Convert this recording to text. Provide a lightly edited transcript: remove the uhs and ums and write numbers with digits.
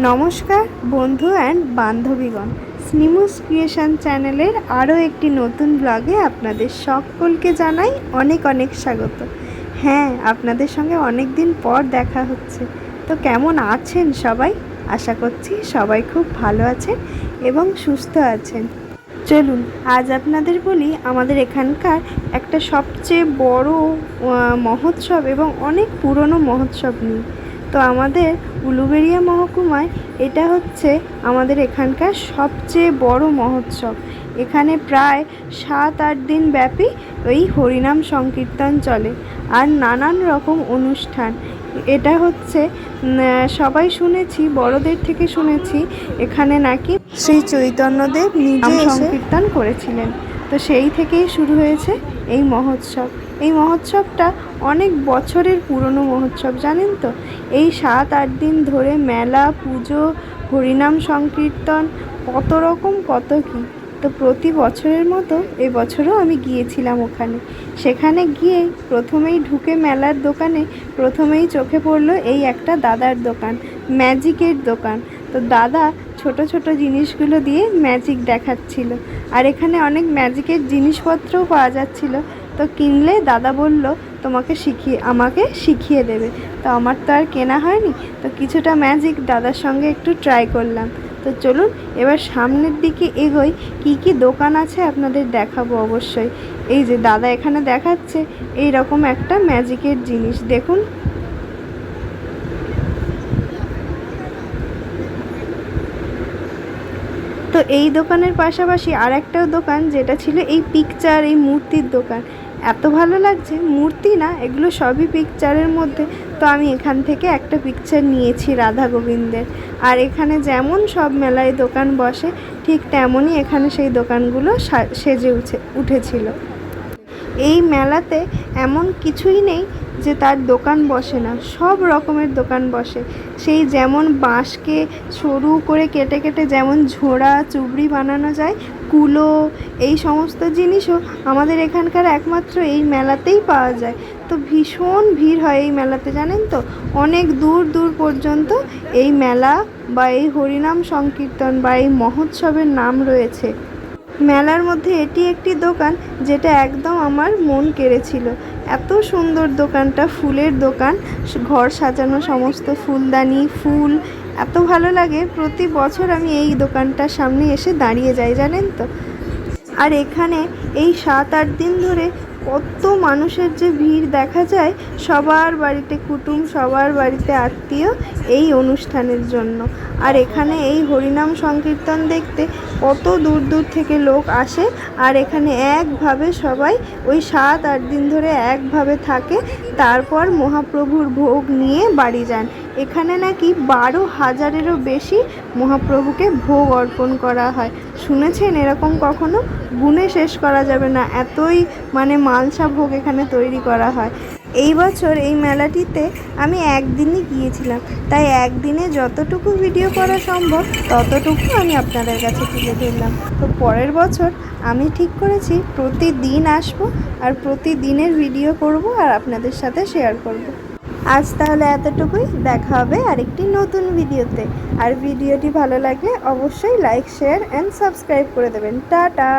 নমস্কার বন্ধু and বান্ধবীগণ, স্নিমুস creation চ্যানেলের আরও একটি নতুন ব্লগে আপনাদের সকলকে জানাই অনেক অনেক স্বাগত। হ্যাঁ, আপনাদের সঙ্গে অনেক দিন পর দেখা হচ্ছে। তো কেমন আছেন সবাই? আশা করছি সবাই খুব ভালো আছেন এবং সুস্থ আছেন। চলুন আজ আপনাদের বলি আমাদের এখানকার একটা সবচেয়ে বড় মহোৎসব এবং অনেক পুরনো মহোৎসব নিয়ে। তো আমাদের উলুবেড়িয়া মহকুমায় এটা হচ্ছে আমাদের এখানকার সবচেয়ে বড় মহোৎসব। এখানে প্রায় 7-8 দিন ব্যাপী ওই হরিনাম সংকীর্তন চলে আর নানান রকম অনুষ্ঠান। এটা হচ্ছে সবাই শুনেছি, বড়দের থেকে শুনেছি এখানে নাকি শ্রী চৈতন্যদেব নিজে সংকীর্তন করেছিলেন। তো সেই থেকেই শুরু হয়েছে এই মহোৎসব। এই মহোৎসবটা অনেক বছরের পুরনো মহোৎসব, জানেন তো। এই 7-8 দিন ধরে মেলা, পুজো, হরিনাম সংকীর্তন, কত রকম কত কী। তো প্রতি বছরের মতো এবছরও আমি গিয়েছিলাম ওখানে। সেখানে গিয়ে প্রথমেই ঢুকে মেলার দোকানে প্রথমেই চোখে পড়লো এই একটা দাদার দোকান, ম্যাজিকের দোকান। তো দাদা ছোট ছোট জিনিসগুলো দিয়ে ম্যাজিক দেখাচ্ছিল, আর এখানে অনেক ম্যাজিকের জিনিসপত্রও পাওয়া যাচ্ছিল। তো কিনলে দাদা বলল আমাকে শিখিয়ে দেবে। তো আমার তো আর কেনা হয়নি, তো কিছুটা ম্যাজিক দাদার সঙ্গে একটু ট্রাই করলাম। তো চলুন এবার সামনের দিকে এগোই, কি কি দোকান আছে আপনাদের দেখাবো অবশ্যই। এই যে দাদা এখানে দেখাচ্ছে এই রকম একটা ম্যাজিকের জিনিস, দেখুন। তো এই দোকানের পাশাপাশি আর একটাও দোকান যেটা ছিল এই পিকচার, এই মূর্তির দোকান। এত ভালো লাগছে, মূর্তি না, এগুলো সবই পিকচারের মধ্যে। তো আমি এখান থেকে একটা পিকচার নিয়েছি রাধা গোবিন্দের। আর এখানে যেমন সব মেলায় দোকান বসে ঠিক তেমনই এখানে সেই দোকানগুলো সেজে উঠেছিল। এই মেলাতে এমন কিছুই নেই যে তার দোকান বসে না, সব রকমের দোকান বসে। সেই যেমন বাঁশকে সরু করে কেটে কেটে যেমন ঝোড়া চুবড়ি বানানো যায়, কুলো, এই সমস্ত জিনিসও আমাদের এখানকার একমাত্র এই মেলাতেই পাওয়া যায়। তো ভীষণ ভিড় হয় এই মেলাতে, জানেন তো। অনেক দূর দূর পর্যন্ত এই মেলা বা এই হরিনাম সংকীর্তন বা এই মহোৎসবের নাম রয়েছে। মেলার মধ্যে এটি একটি দোকান যেটা একদম আমার মন কেড়েছিল। এত সুন্দর দোকানটা, ফুলের দোকান, ঘর সাজানো সমস্ত ফুলদানি, ফুল, এত ভালো লাগে। প্রতি বছর আমি এই দোকানটার সামনে এসে দাঁড়িয়ে যাই, জানেন তো। আর এখানে এই 7-8 দিন ধরে কত মানুষের যে ভিড় দেখা যায়, সবার বাড়িতে কুটুম, সবার বাড়িতে আত্মীয় এই অনুষ্ঠানের জন্য। আর এখানে এই হরিনাম সংকীর্তন দেখতে কত দূর দূর থেকে লোক আসে। আর এখানে একভাবে সবাই ওই 7-8 দিন ধরে একভাবে থাকে, তারপর মহাপ্রভুর ভোগ নিয়ে বাড়ি যান। এখানে নাকি 12,000-এরও বেশি মহাপ্রভুকে ভোগ অর্পণ করা হয়। শুনেছেন এরকম কখনো? গুণে শেষ করা যাবে না, এতই মালসা ভোগ এখানে তৈরি করা হয়। এই বছর এই মেলাটিতে আমি একদিনই গিয়েছিলাম, তাই একদিনে যতটুকু ভিডিও করা সম্ভব ততটুকু আমি আপনাদের কাছে তুলে ধরলাম। তো পরের বছর আমি ঠিক করেছি প্রতিদিন আসবো আর প্রতিদিনের ভিডিও করব আর আপনাদের সাথে শেয়ার করব। আজ তাহলে এতটুকুই, দেখা হবে আরেকটি নতুন ভিডিওতে। আর ভিডিওটি ভালো লাগলে অবশ্যই লাইক, শেয়ার অ্যান্ড সাবস্ক্রাইব করে দেবেন। টাটা।